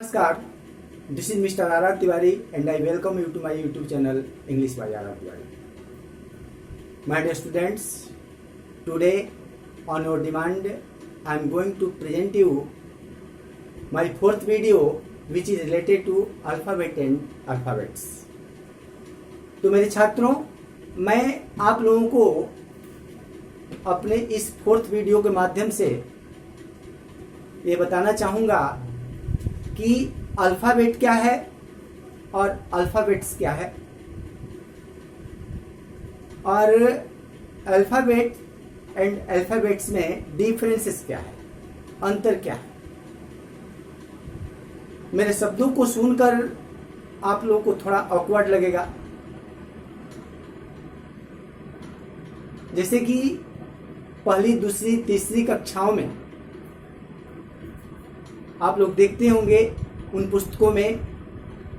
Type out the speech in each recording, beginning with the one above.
Namaskar, this is Mr. R.R. Tiwari and I welcome you to my YouTube channel English by R.R. Tiwari. My dear students, today on your demand I am going to present you my fourth video which is related to alphabet and alphabets. तो मेरे छात्रों, मैं आप लोगों को अपने इस fourth video के माध्यम से ये बताना चाहूँगा कि अल्फ़ाबेट क्या है और अल्फ़ाबेट्स क्या है और अल्फ़ाबेट एंड अल्फ़ाबेट्स में डिफरेंसेस क्या है, अंतर क्या है। मेरे शब्दों को सुनकर आप लोगों को थोड़ा ऑकवर्ड लगेगा, जैसे कि पहली, दूसरी, तीसरी कक्षाओं में आप लोग देखते होंगे उन पुस्तकों में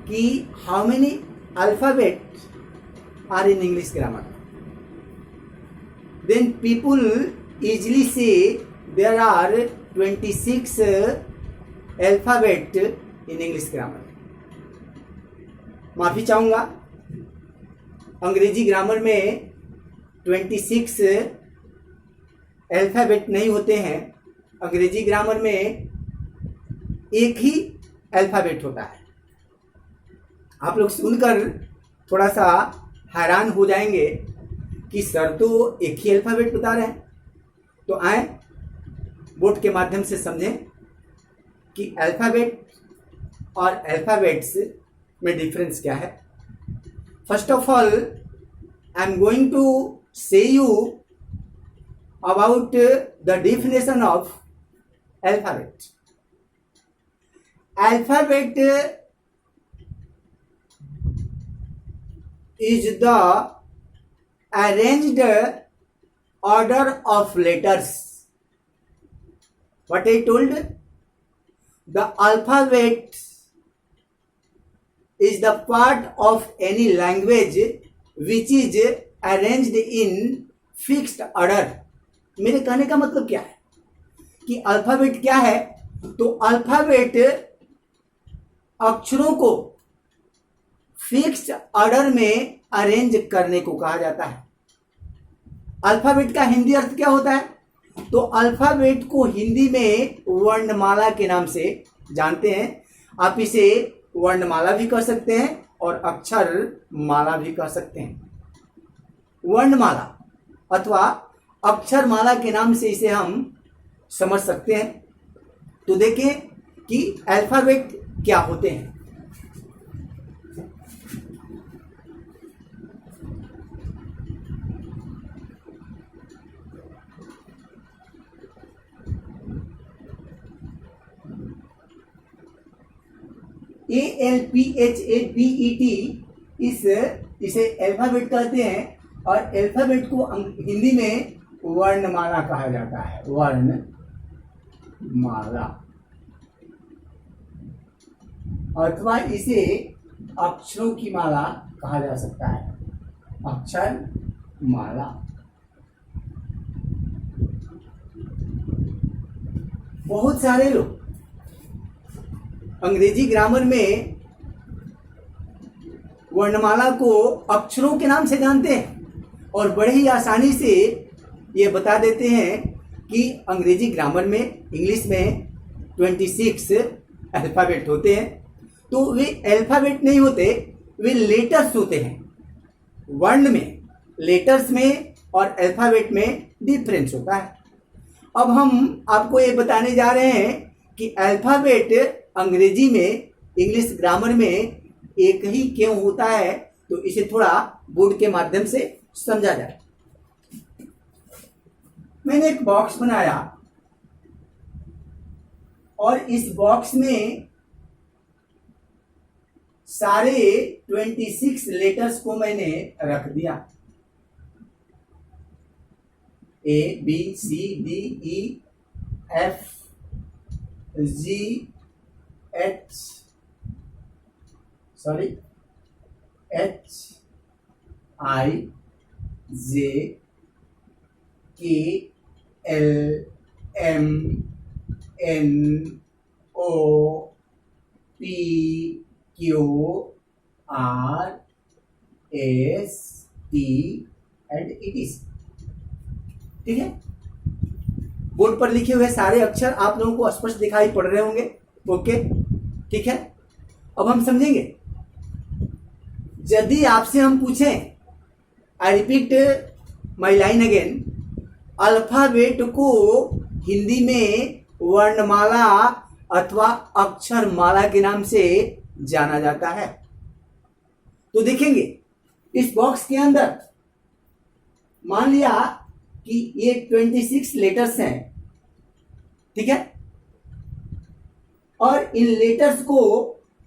कि how many alphabet are in English grammar, then people easily से there are 26 alphabet in English grammar. माफी चाहूंगा, अंग्रेजी ग्रामर में 26 अल्फाबेट नहीं होते हैं। अंग्रेजी ग्रामर में एक ही अल्फ़ाबेट होता है। आप लोग सुनकर थोड़ा सा हैरान हो जाएंगे कि सर तो एक ही अल्फ़ाबेट बता रहे हैं। तो आए बोर्ड के माध्यम से समझें कि अल्फ़ाबेट और अल्फ़ाबेट्स में डिफरेंस क्या है। First of all I am going to say you about the definition of alphabet. Alphabet is the arranged order of letters. What I told? The alphabet is the part of any language which is arranged in fixed order. मेरे कहने का मतलब क्या है कि alphabet क्या है? तो अल्फाबेट अक्षरों को फिक्स्ड ऑर्डर में अरेंज करने को कहा जाता है। अल्फाबेट का हिंदी अर्थ क्या होता है? तो अल्फाबेट को हिंदी में वर्णमाला के नाम से जानते हैं। आप इसे वर्णमाला भी कह सकते हैं और अक्षर माला भी कह सकते हैं। वर्णमाला अथवा अक्षरमाला के नाम से इसे हम समझ सकते हैं। तो देखें कि अल्फाबेट क्या होते हैं। ALPHABET इसे अल्फाबेट कहते हैं और अल्फाबेट को हिंदी में वर्णमाला कहा जाता है। वर्णमाला अथवा इसे अक्षरों की माला कहा जा सकता है। अक्षर माला। बहुत सारे लोग अंग्रेजी ग्रामर में वर्णमाला को अक्षरों के नाम से जानते हैं और बड़े ही आसानी से ये बता देते हैं कि अंग्रेजी ग्रामर में, इंग्लिश में 26 अल्फ़ाबेट होते हैं। तो वे अल्फ़ाबेट नहीं होते, वे लेटर्स होते हैं। वर्ण में, लेटर्स में और अल्फ़ाबेट में डिफरेंस होता है। अब हम आपको ये बताने जा रहे हैं कि अल्फ़ाबेट अंग्रेजी में, इंग्लिश ग्रामर में एक ही क्यों होता है। तो इसे थोड़ा बोर्ड के माध्यम से समझा जाए। मैंने एक बॉक्स बनाया और इस बॉक्स में सारे 26 लेटर्स को मैंने रख दिया। HIJKLMNO P Q R S T and ETC। ठीक है, बोर्ड पर लिखे हुए सारे अक्षर आप लोगों को स्पष्ट दिखाई पड़ रहे होंगे। ओके, ठीक है। अब हम समझेंगे, यदि आपसे हम पूछें, I repeat my line again, alphabet को हिंदी में वर्णमाला अथवा अक्षरमाला के नाम से जाना जाता है। तो देखेंगे इस बॉक्स के अंदर मान लिया कि ये 26 लेटर्स हैं, ठीक है, और इन लेटर्स को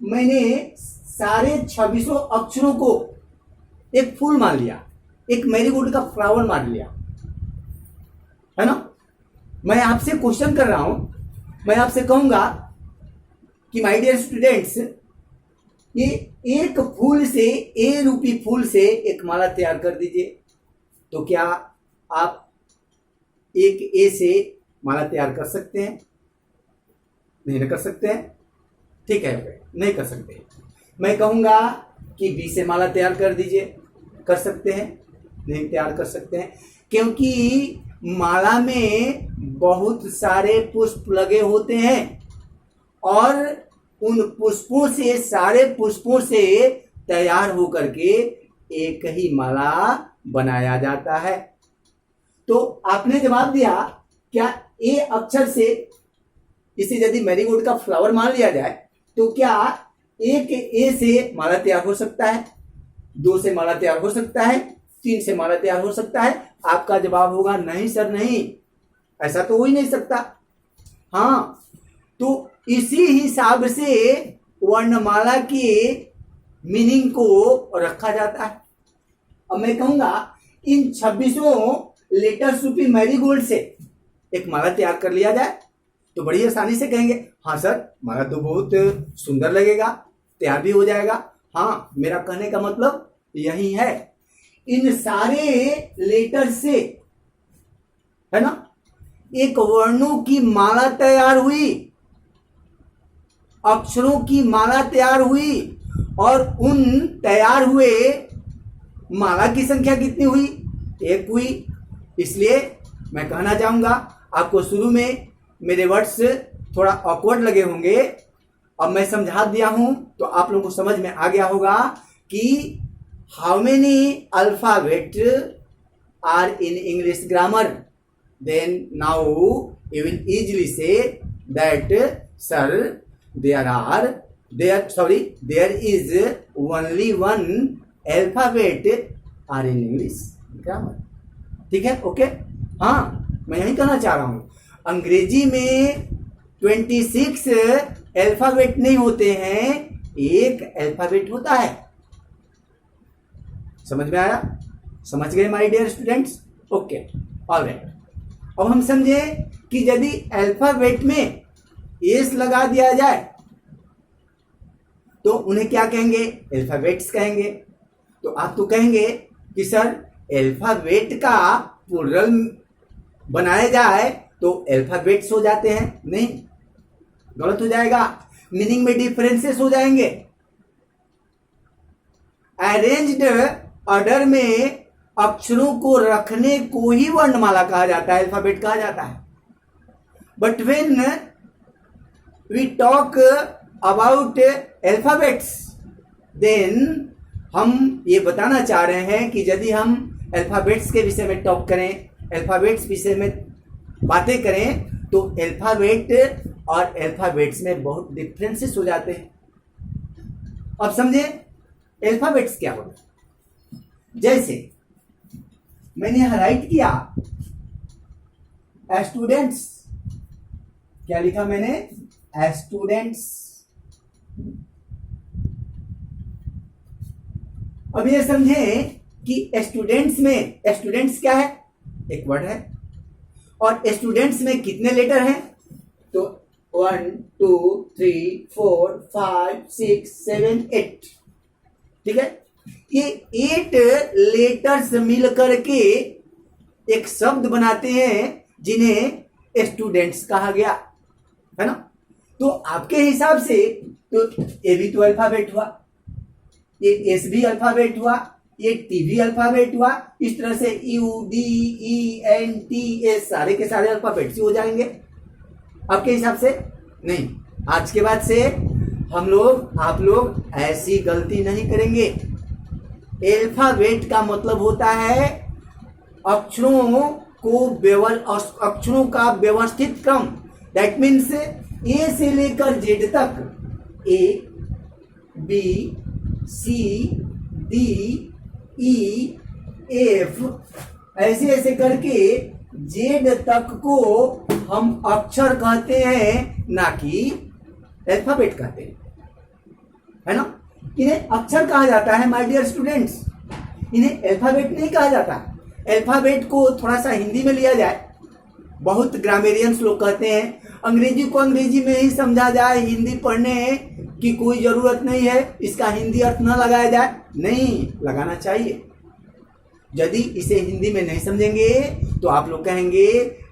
मैंने सारे 26 अक्षरों को एक फूल मान लिया, एक मैरीगोल्ड का फ्लावर मान लिया, है ना। मैं आपसे क्वेश्चन कर रहा हूं, मैं आपसे कहूंगा कि माय डियर स्टूडेंट्स, ये एक फूल से, ए रूपी फूल से एक माला तैयार कर दीजिए। तो क्या आप एक ए से माला तैयार कर सकते हैं? नहीं कर सकते हैं, ठीक है, नहीं कर सकते। मैं कहूंगा कि बी से माला तैयार कर दीजिए, कर सकते हैं? नहीं तैयार कर सकते हैं, क्योंकि माला में बहुत सारे पुष्प लगे होते हैं और उन पुष्पों से, सारे पुष्पों से तैयार होकर के एक ही माला बनाया जाता है। तो आपने जवाब दिया, क्या ए अक्षर से, इसे यदि मैरीगोल्ड का फ्लावर मान लिया जाए, तो क्या एक ए से माला तैयार हो सकता है, 2 से माला तैयार हो सकता है, 3 से माला तैयार हो सकता है? आपका जवाब होगा नहीं सर, नहीं, ऐसा तो हो ही नहीं सकता। हाँ, तो इसी हिसाब से वर्णमाला की मीनिंग को रखा जाता है। अब मैं कहूंगा इन 26 लेटर्स रूपी मैरीगोल्ड से एक माला तैयार कर लिया जाए, तो बड़ी आसानी से कहेंगे हाँ सर, माला तो बहुत सुंदर लगेगा, तैयार भी हो जाएगा। हाँ, मेरा कहने का मतलब यही है, इन सारे लेटर से, है ना, एक वर्णों की माला तैयार हुई, अक्षरों की माला तैयार हुई, और उन तैयार हुए माला की संख्या कितनी हुई? 1 हुई। इसलिए मैं कहना चाहूंगा, आपको शुरू में मेरे वर्ड्स थोड़ा ऑकवर्ड लगे होंगे, अब मैं समझा दिया हूं तो आप लोगों को समझ में आ गया होगा कि how many alphabet are in English grammar. Then now you will easily say that sir there is only one alphabet are in English grammar। ठीक है, ओके। हाँ, मैं यही कहना चाह रहा हूं, अंग्रेजी में 26 अल्फाबेट नहीं होते हैं, एक अल्फाबेट होता है। समझ में आया? समझ गए my dear students? Okay, alright. अब हम समझे कि यदि अल्फाबेट में एस लगा दिया जाए तो उन्हें क्या कहेंगे? अल्फाबेट्स कहेंगे। तो आप तो कहेंगे कि सर अल्फाबेट का प्लूरल बनाया जाए तो अल्फाबेट्स हो जाते हैं। नहीं, गलत हो जाएगा, मीनिंग में डिफरेंसेस हो जाएंगे। अरेंज्ड ऑर्डर में अक्षरों को रखने को ही वर्णमाला कहा जाता है, अल्फाबेट कहा जाता है। But when we talk about alphabets, then हम ये बताना चाह रहे हैं कि यदि हम अल्फाबेट्स के विषय में टॉक करें, अल्फाबेट्स विषय में बातें करें, तो अल्फाबेट और अल्फाबेट्स में बहुत डिफरेंसेस हो जाते हैं। अब समझे अल्फाबेट्स क्या होता है। जैसे मैंने यहां राइट किया स्टूडेंट्स, क्या लिखा मैंने? स्टूडेंट्स। अब ये समझे कि स्टूडेंट्स में, स्टूडेंट्स क्या है? एक वर्ड है, और स्टूडेंट्स में कितने लेटर हैं? तो 1 2 3 4 5 6 7 8। ठीक है, ये 8 लेटर्स मिलकर के एक शब्द बनाते हैं जिन्हें स्टूडेंट्स कहा गया, है ना। तो आपके हिसाब से तो ए भी तो अल्फाबेट हुआ, ये एस भी अल्फाबेट हुआ, ये टी भी अल्फाबेट हुआ। इस तरह से U D E N T S सारे के सारे अल्फाबेट्स ही हो जाएंगे आपके हिसाब से। नहीं, आज के बाद से आप लोग ऐसी गलती नहीं करेंगे। अल्फाबेट का मतलब होता है अक्षरों का व्यवस्थित क्रम। दैट मीन्स ए से लेकर जेड तक, A B C D E F ऐसे ऐसे करके जेड तक को हम अक्षर कहते हैं, ना कि अल्फाबेट कहते हैं, है ना। इन्हें अक्षर कहा जाता है माय डियर स्टूडेंट्स, इन्हें अल्फाबेट नहीं कहा जाता। अल्फाबेट को थोड़ा सा हिंदी में लिया जाए, बहुत ग्रामेरियंस लोग कहते हैं अंग्रेजी को अंग्रेजी में ही समझा जाए, हिंदी पढ़ने की कोई जरूरत नहीं है, इसका हिंदी अर्थ न लगाया जाए। नहीं, लगाना चाहिए। यदि इसे हिंदी में नहीं समझेंगे तो आप लोग कहेंगे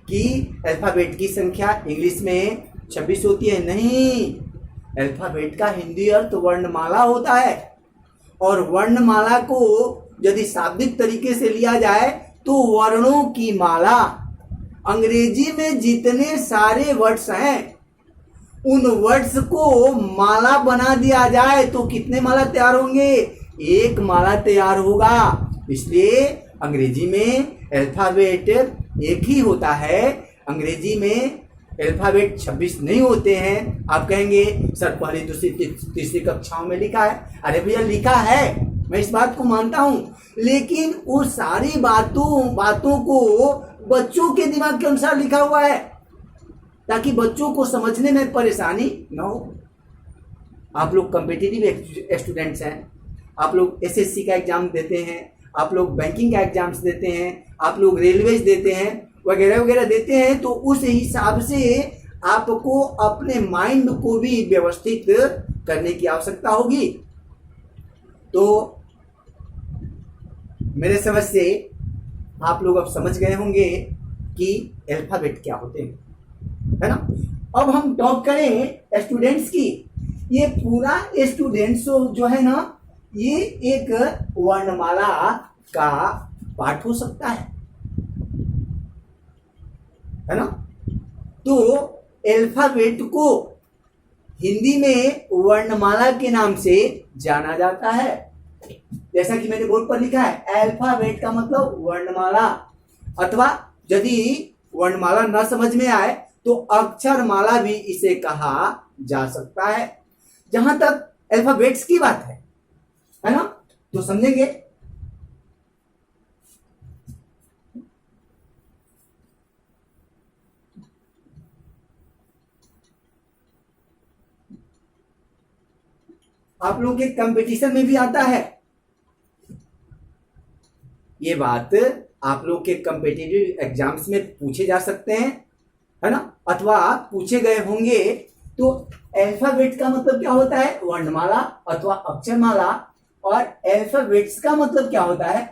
कि अल्फाबेट की संख्या इंग्लिश में 26 होती है। नहीं, अल्फाबेट का हिंदी अर्थ वर्णमाला होता है, और वर्णमाला को यदि शाब्दिक तरीके से लिया जाए तो वर्णों की माला। अंग्रेजी में जितने सारे वर्ड्स हैं उन वर्ड्स को माला बना दिया जाए तो कितने माला तैयार होंगे? एक माला तैयार होगा। इसलिए अंग्रेजी में अल्फाबेट एक ही होता है। अंग्रेजी में अल्फाबेट 26 नहीं होते हैं। आप कहेंगे सर पहली दूसरी तीसरी कक्षाओं में लिखा है। अरे भैया लिखा है, मैं इस बात को मानता हूं, लेकिन वो सारी बातों को बच्चों के दिमाग के अनुसार लिखा हुआ है ताकि बच्चों को समझने में परेशानी न हो। आप लोग कॉम्पिटिटिव स्टूडेंट्स हैं, आप लोग एसएससी का एग्जाम देते हैं, आप लोग बैंकिंग का एग्जाम्स देते हैं, आप लोग रेलवेज देते हैं, वगैरह वगैरह देते हैं, तो उस हिसाब से आपको अपने माइंड को भी व्यवस्थित करने की आवश्यकता होगी। तो मेरे समझ से आप लोग अब समझ गए होंगे कि अल्फाबेट क्या होते हैं, है ना। अब हम टॉक करें स्टूडेंट्स की। ये पूरा स्टूडेंट्स जो है ना, ये एक वर्णमाला का पाठ हो सकता है ना। तो अल्फाबेट को हिंदी में वर्णमाला के नाम से जाना जाता है। जैसा कि मैंने बोर्ड पर लिखा है, अल्फाबेट का मतलब वर्णमाला, अथवा यदि वर्णमाला न समझ में आए तो अक्षरमाला भी इसे कहा जा सकता है। जहां तक अल्फाबेट्स की बात है ना, तो समझेंगे। आप लोगों के कंपटीशन में भी आता है ये बात, आप लोग के कॉम्पिटिटिव एग्जाम्स में पूछे जा सकते हैं, है ना, अथवा पूछे गए होंगे। तो अल्फाबेट का मतलब क्या होता है? वर्णमाला अथवा अक्षरमाला। और अल्फाबेट्स का मतलब क्या होता है?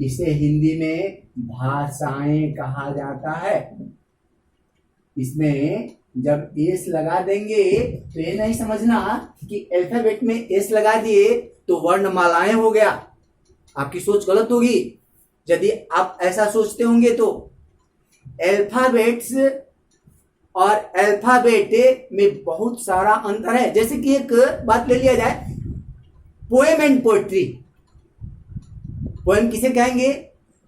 इसे हिंदी में भाषाएं कहा जाता है। इसमें जब एस लगा देंगे तो ये नहीं समझना कि अल्फाबेट में एस लगा दिए तो वर्णमालाएं हो गया। आपकी सोच गलत होगी यदि आप ऐसा सोचते होंगे। तो अल्फाबेट्स और अल्फाबेट में बहुत सारा अंतर है। जैसे कि एक बात ले लिया जाए, पोएम एंड पोएट्री। पोएम किसे कहेंगे?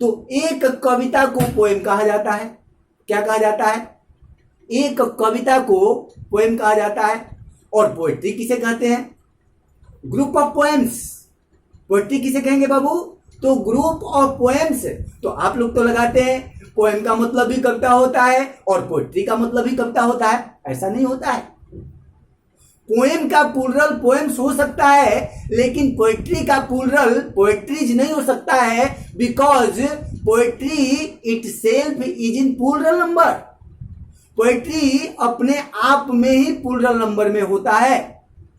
तो एक कविता को पोएम कहा जाता है। क्या कहा जाता है? एक कविता को पोएम कहा जाता है। और पोएट्री किसे कहते हैं? Group of poems. पोएट्री किसे कहेंगे बाबू? तो ग्रुप ऑफ पोएम्स। तो आप लोग तो लगाते हैं पोएम का मतलब भी कविता होता है और पोएट्री का मतलब भी कविता होता है। ऐसा नहीं होता है। पोएम का प्लूरल पोएम्स हो सकता है, लेकिन पोएट्री का प्लूरल पोएट्रीज नहीं हो सकता है, because poetry itself is in plural number. Poetry अपने आप में ही प्लूरल नंबर में होता है।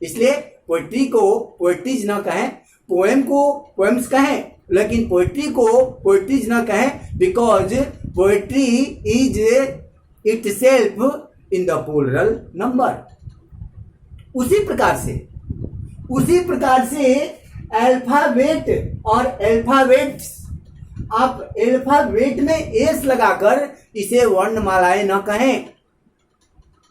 इसलिए पोएट्री को पोएट्रीज ना कहें, पोएम को पोएम्स कहें, लेकिन पोएट्री को पोएट्रीज ना कहें, because poetry is itself in the plural number. उसी प्रकार से अल्फाबेट और अल्फाबेट्स, आप अल्फाबेट में एस लगाकर इसे वर्णमालाएं न कहें।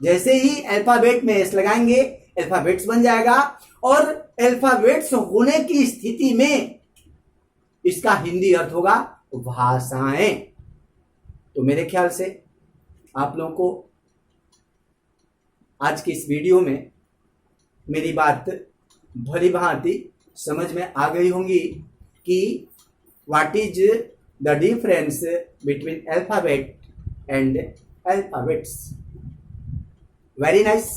जैसे ही अल्फाबेट में एस लगाएंगे अल्फाबेट्स बन जाएगा, और अल्फाबेट्स होने की स्थिति में इसका हिंदी अर्थ होगा भाषाएं। तो मेरे ख्याल से आप लोगों को आज की इस वीडियो में मेरी बात भली भांति समझ में आ गई होंगी कि what is the difference between alphabet and alphabets. Very nice.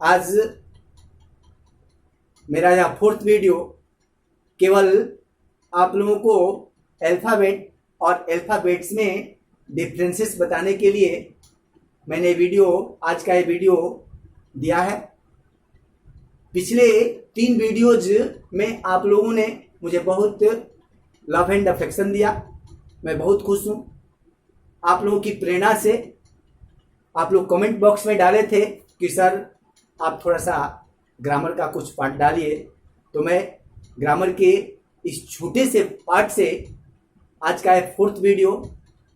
आज मेरा यह 4th वीडियो केवल आप लोगों को अल्फाबेट और अल्फाबेट्स में डिफरेंसेस बताने के लिए मैंने आज का ये वीडियो दिया है। पिछले 3 वीडियोज में आप लोगों ने मुझे बहुत लव एंड अफेक्शन दिया, मैं बहुत खुश हूँ। आप लोगों की प्रेरणा से आप लोग कमेंट बॉक्स में डाले थे कि सर आप थोड़ा सा ग्रामर का कुछ पार्ट डालिए, तो मैं ग्रामर के इस छोटे से पार्ट से आज का 4th वीडियो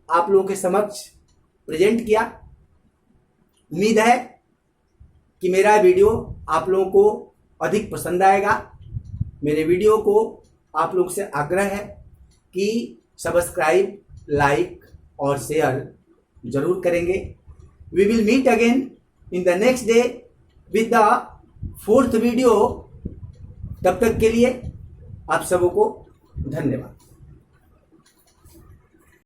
आप लोगों के समक्ष प्रेजेंट किया। उम्मीद है कि मेरा वीडियो आप लोगों को अधिक पसंद आएगा। मेरे वीडियो को आप लोग से आग्रह है कि सब्सक्राइब, लाइक और शेयर जरूर करेंगे। We will meet again in the next day with the 4th video. तब तक के लिए आप सबों को धन्यवाद।